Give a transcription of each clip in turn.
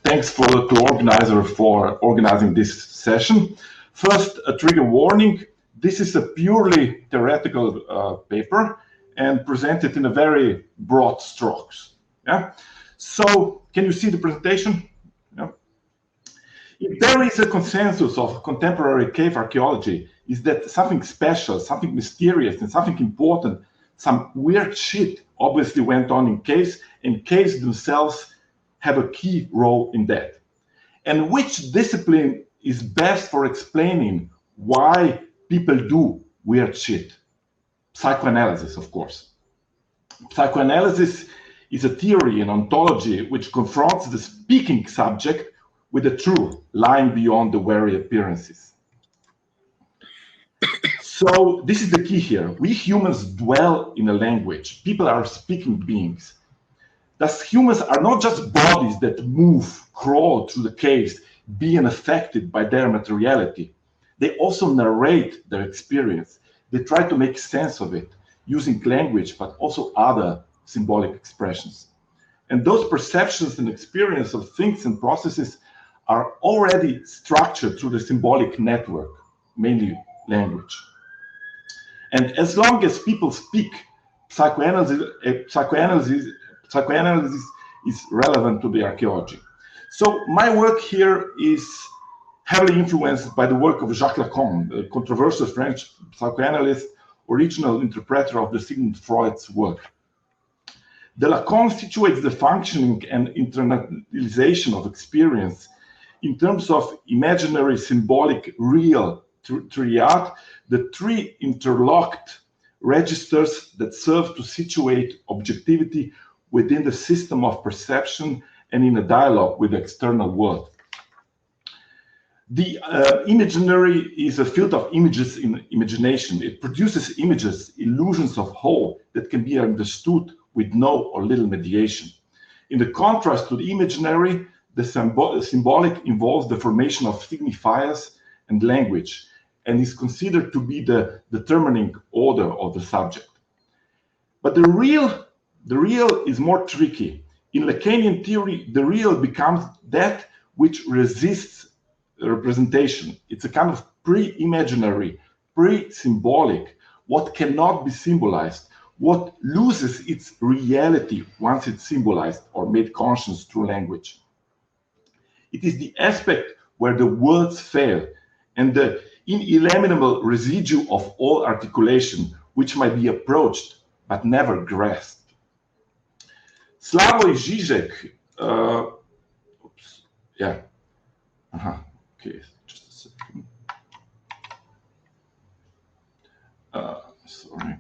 thanks to organizer for organizing this session. First, a trigger warning. This is a purely theoretical paper and presented in a very broad strokes. Yeah. So, can you see the presentation? Yeah. If there is a consensus of contemporary cave archaeology, is that something special, something mysterious, and something important, some weird shit obviously went on in caves, and caves themselves have a key role in that. And which discipline is best for explaining why people do weird shit? Psychoanalysis, of course. Psychoanalysis is a theory and ontology which confronts the speaking subject with the truth lying beyond the very appearances. So this is the key here. We humans dwell in a language. People are speaking beings. Thus, humans are not just bodies that move, crawl through the caves, being affected by their materiality. They also narrate their experience. They try to make sense of it using language, but also other symbolic expressions. And those perceptions and experience of things and processes are already structured through the symbolic network, mainly language. And as long as people speak, psychoanalysis is relevant to the archaeology. So my work here is heavily influenced by the work of Jacques Lacan, a controversial French psychoanalyst, original interpreter of the Sigmund Freud's work. The Lacan situates the functioning and internalization of experience in terms of imaginary, symbolic, real triad, the three interlocked registers that serve to situate objectivity within the system of perception and in a dialogue with the external world. The imaginary is a field of images in imagination. It produces images, illusions of whole that can be understood with no or little mediation. In the contrast to the imaginary, the symbolic involves the formation of signifiers and language, and is considered to be the determining order of the subject. But the real is more tricky. In Lacanian theory, the real becomes that which resists representation. It's a kind of pre-imaginary, pre-symbolic, what cannot be symbolized, what loses its reality once it's symbolized or made conscious through language. It is the aspect where the words fail and the ineliminable residue of all articulation, which might be approached but never grasped. Slavoj Žižek, okay, just a second. Sorry.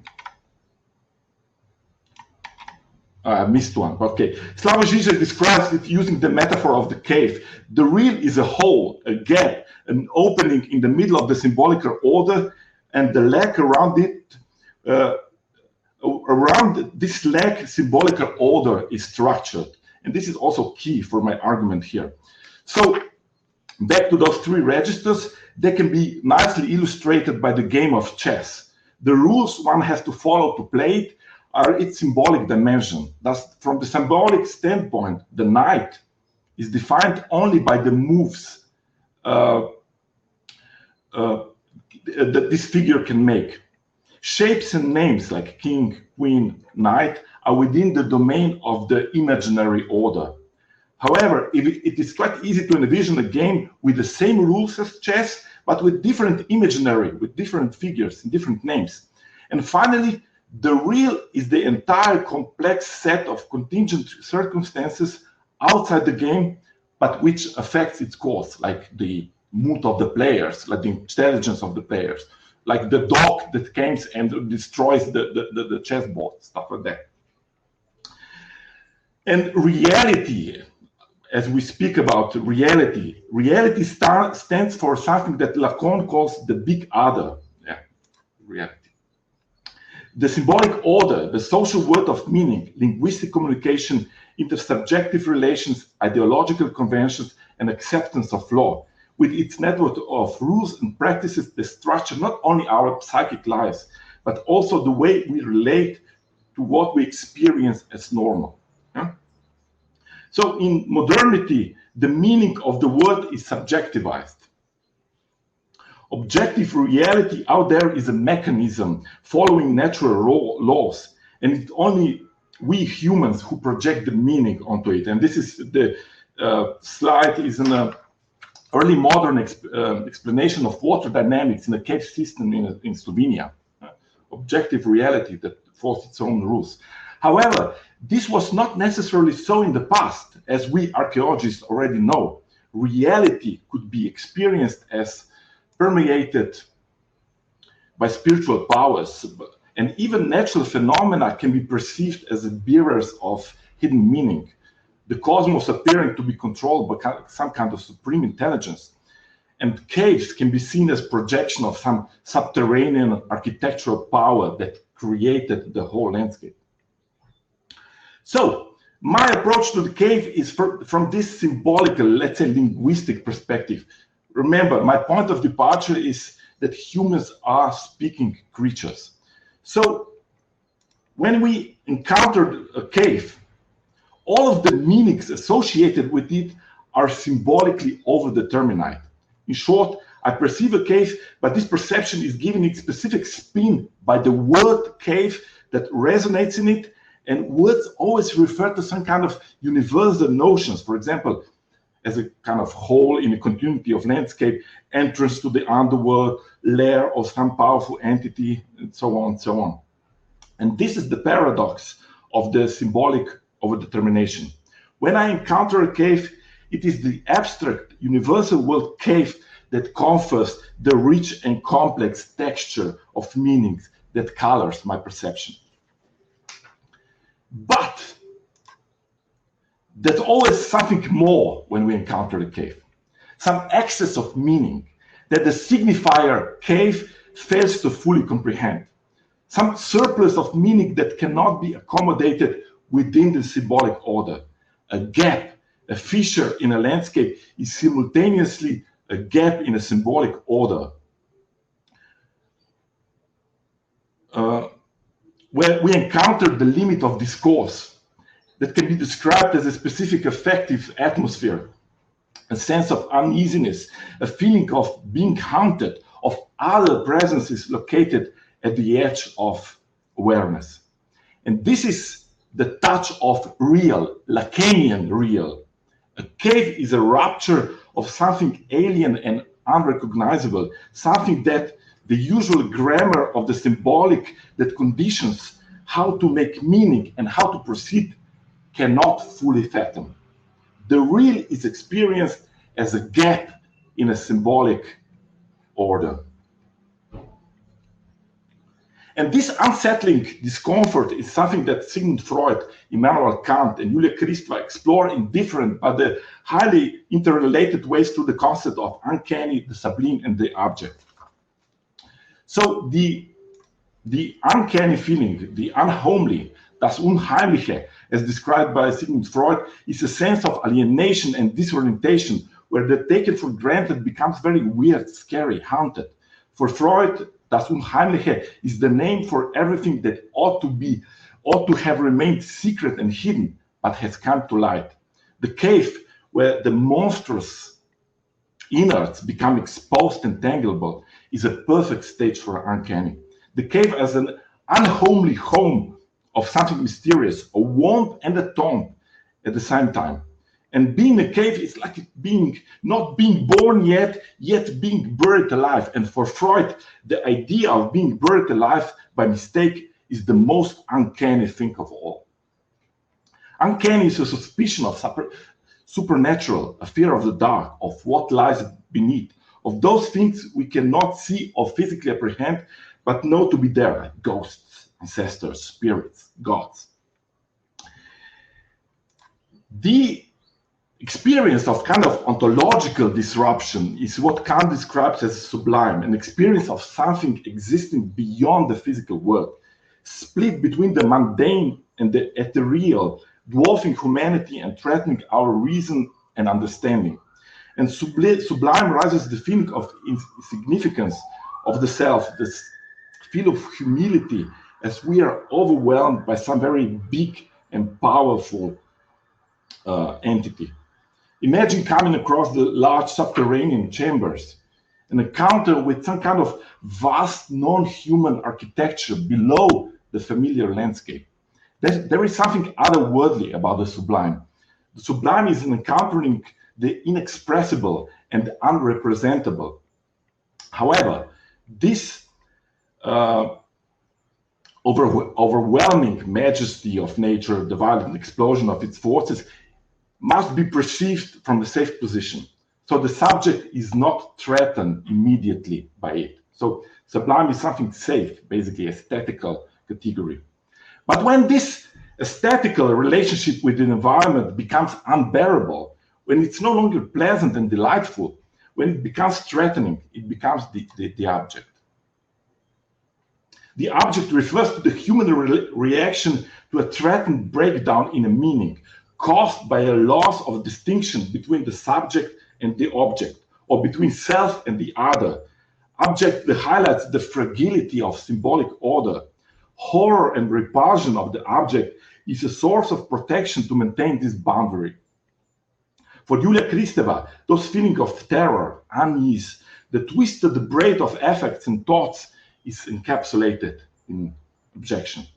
I missed one. Okay. Slavoj Žižek describes it using the metaphor of the cave. The real is a hole, a gap, an opening in the middle of the symbolic order, and the lack around it, around this lack, symbolic order is structured. And this is also key for my argument here. So, back to those three registers, they can be nicely illustrated by the game of chess. The rules one has to follow to play it are its symbolic dimension. Thus, from the symbolic standpoint, the knight is defined only by the moves that this figure can make. Shapes and names like king, queen, knight are within the domain of the imaginary order. However, it is quite easy to envision a game with the same rules as chess, but with different imaginary, with different figures and different names. And finally, the real is the entire complex set of contingent circumstances outside the game, but which affects its course, like the mood of the players, like the intelligence of the players, like the dog that comes and destroys the chessboard, stuff like that. And reality, as we speak about reality, reality stands for something that Lacan calls the big other. Yeah, reality. The symbolic order, the social world of meaning, linguistic communication, intersubjective relations, ideological conventions, and acceptance of law, with its network of rules and practices that structure not only our psychic lives, but also the way we relate to what we experience as normal. Yeah? So in modernity, the meaning of the word is subjectivized. Objective reality out there is a mechanism following natural laws, and it's only we humans who project the meaning onto it. And this is the slide is an early modern explanation of water dynamics in a cave system in Slovenia. Objective reality that follows its own rules. However, this was not necessarily so in the past, as we archaeologists already know. Reality could be experienced as permeated by spiritual powers, and even natural phenomena can be perceived as bearers of hidden meaning, the cosmos appearing to be controlled by some kind of supreme intelligence. And caves can be seen as projection of some subterranean architectural power that created the whole landscape. So my approach to the cave is from this symbolical, let's say linguistic perspective. Remember, my point of departure is that humans are speaking creatures. So when we encountered a cave, all of the meanings associated with it are symbolically overdetermined. In short, I perceive a cave, but this perception is given its specific spin by the word cave that resonates in it, and words always refer to some kind of universal notions. For example, as a kind of hole in a continuity of landscape, entrance to the underworld, lair of some powerful entity, and so on and so on. And this is the paradox of the symbolic overdetermination. When I encounter a cave, it is the abstract universal world cave that confers the rich and complex texture of meanings that colors my perception. But there's always something more when we encounter a cave, some excess of meaning that the signifier cave fails to fully comprehend, some surplus of meaning that cannot be accommodated within the symbolic order. A gap, a fissure in a landscape is simultaneously a gap in a symbolic order. Where we encounter the limit of discourse that can be described as a specific affective atmosphere, a sense of uneasiness, a feeling of being haunted, of other presences located at the edge of awareness. And this is the touch of real, Lacanian real. A cave is a rupture of something alien and unrecognizable, something that the usual grammar of the symbolic that conditions how to make meaning and how to proceed cannot fully fathom. The real is experienced as a gap in a symbolic order. And this unsettling discomfort is something that Sigmund Freud, Immanuel Kant, and Julia Kristeva explore in different but the highly interrelated ways through the concept of uncanny, the sublime, and the abject. So the uncanny feeling, the unhomely, das Unheimliche, as described by Sigmund Freud, is a sense of alienation and disorientation where the taken for granted becomes very weird, scary, haunted. For Freud, das Unheimliche is the name for everything that ought to have remained secret and hidden, but has come to light. The cave, where the monstrous innards become exposed and tangible, is a perfect stage for uncanny. The cave as an unhomely home of something mysterious, a womb and a tomb at the same time. And being a cave is like not being born yet being buried alive. And for Freud, the idea of being buried alive by mistake is the most uncanny thing of all. Uncanny is a suspicion of supernatural, a fear of the dark, of what lies beneath, of those things we cannot see or physically apprehend, but know to be there, like ghosts, ancestors, spirits, gods. The experience of kind of ontological disruption is what Kant describes as sublime, an experience of something existing beyond the physical world, split between the mundane and the ethereal, dwarfing humanity and threatening our reason and understanding. And sublime rises the feeling of insignificance of the self, this feel of humility as we are overwhelmed by some very big and powerful entity. Imagine coming across the large subterranean chambers, an encounter with some kind of vast non-human architecture below the familiar landscape. There is something otherworldly about the sublime. The sublime is encountering the inexpressible and unrepresentable. However, this overwhelming majesty of nature, the violent explosion of its forces, must be perceived from a safe position. So the subject is not threatened immediately by it. So sublime is something safe, basically aesthetical category. But when this aesthetical relationship with the environment becomes unbearable, when it's no longer pleasant and delightful, when it becomes threatening, it becomes the object. The object refers to the human reaction to a threatened breakdown in a meaning caused by a loss of distinction between the subject and the object, or between self and the other. Object that highlights the fragility of symbolic order. Horror and repulsion of the object is a source of protection to maintain this boundary. For Julia Kristeva, those feelings of terror, unease, the twisted braid of affects and thoughts is encapsulated in objection.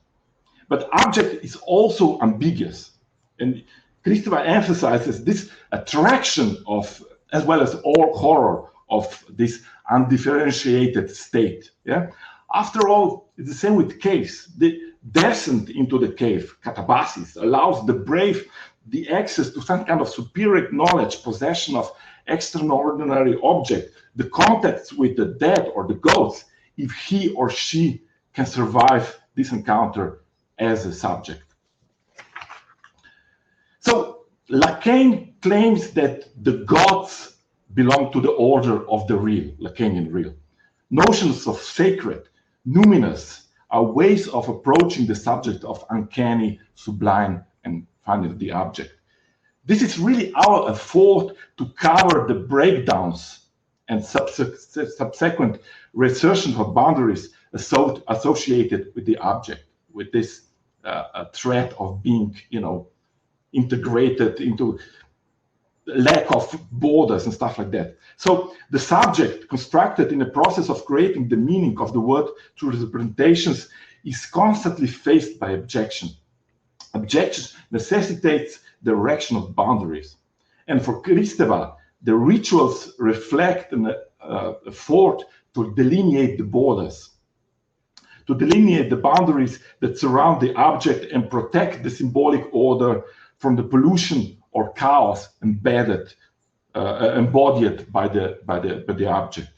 But object is also ambiguous. And Kristeva emphasizes this attraction of, as well as all horror of this undifferentiated state. Yeah? After all, it's the same with caves. The descent into the cave, katabasis, allows the brave the access to some kind of superior knowledge, possession of extraordinary object, the contacts with the dead or the ghosts, if he or she can survive this encounter as a subject. So Lacan claims that the gods belong to the order of the real, Lacanian real. Notions of sacred, numinous, are ways of approaching the subject of uncanny, sublime, and finally the object. This is really our effort to cover the breakdowns and subsequent reassertion of boundaries associated with the object, with this threat of being, integrated into lack of borders and stuff like that. So the subject, constructed in the process of creating the meaning of the word through representations, is constantly faced by objection. Objection necessitates the erection of boundaries. And for Kristeva, the rituals reflect an effort to delineate the borders, to delineate the boundaries that surround the object and protect the symbolic order from the pollution or chaos embodied by the object.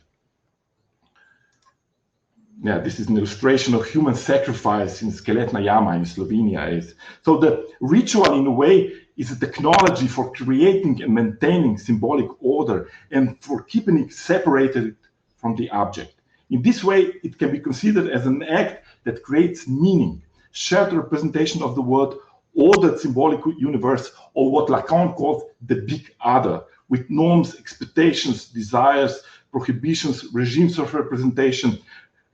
Yeah, this is an illustration of human sacrifice in Skeletna Jama in Slovenia. So the ritual, in a way, is a technology for creating and maintaining symbolic order and for keeping it separated from the object. In this way, it can be considered as an act that creates meaning, shared representation of the world, ordered symbolic universe, or what Lacan calls the big other, with norms, expectations, desires, prohibitions, regimes of representation,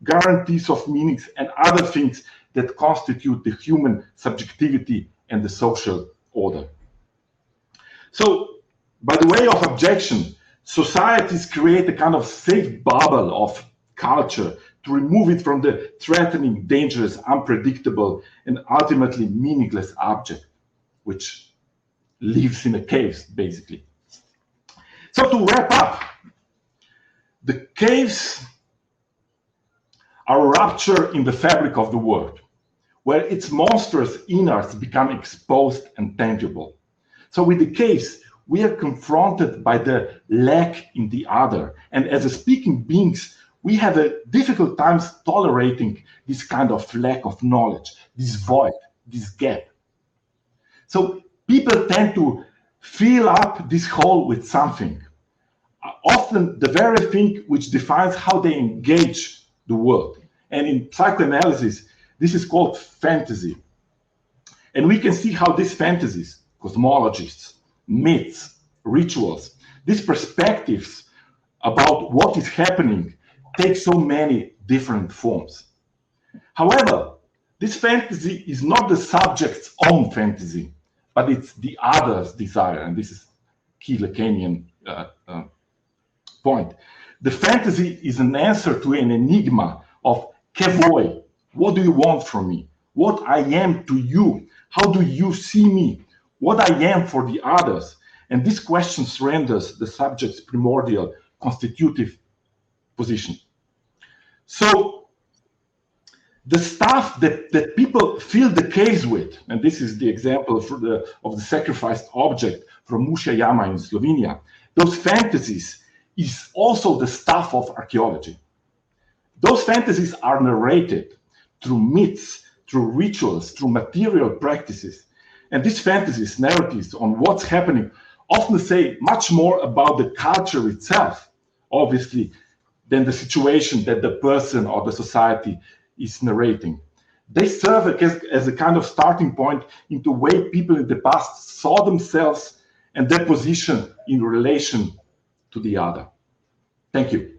guarantees of meanings, and other things that constitute the human subjectivity and the social order. So, by the way of objection, societies create a kind of safe bubble of culture to remove it from the threatening, dangerous, unpredictable, and ultimately meaningless object, which lives in a cave, basically. So to wrap up, the caves are a rupture in the fabric of the world, where its monstrous innards become exposed and tangible. So with the caves, we are confronted by the lack in the other, and as a speaking beings, we have a difficult time tolerating this kind of lack of knowledge, this void, this gap. So people tend to fill up this hole with something, often the very thing which defines how they engage the world. And in psychoanalysis, this is called fantasy. And we can see how these fantasies, cosmologists, myths, rituals, these perspectives about what is happening take so many different forms. However, this fantasy is not the subject's own fantasy, but it's the other's desire, and this is key Lacanian point. The fantasy is an answer to an enigma of que voi, what do you want from me? What I am to you? How do you see me? What I am for the others? And this question surrenders the subject's primordial constitutive position. So the stuff that people fill the case with, and this is the example of the sacrificed object from Muša Jama in Slovenia, those fantasies is also the stuff of archaeology. Those fantasies are narrated through myths, through rituals, through material practices. And these fantasies, narratives on what's happening, often say much more about the culture itself, obviously, than the situation that the person or the society is narrating. They serve as a kind of starting point into the way people in the past saw themselves and their position in relation to the other. Thank you.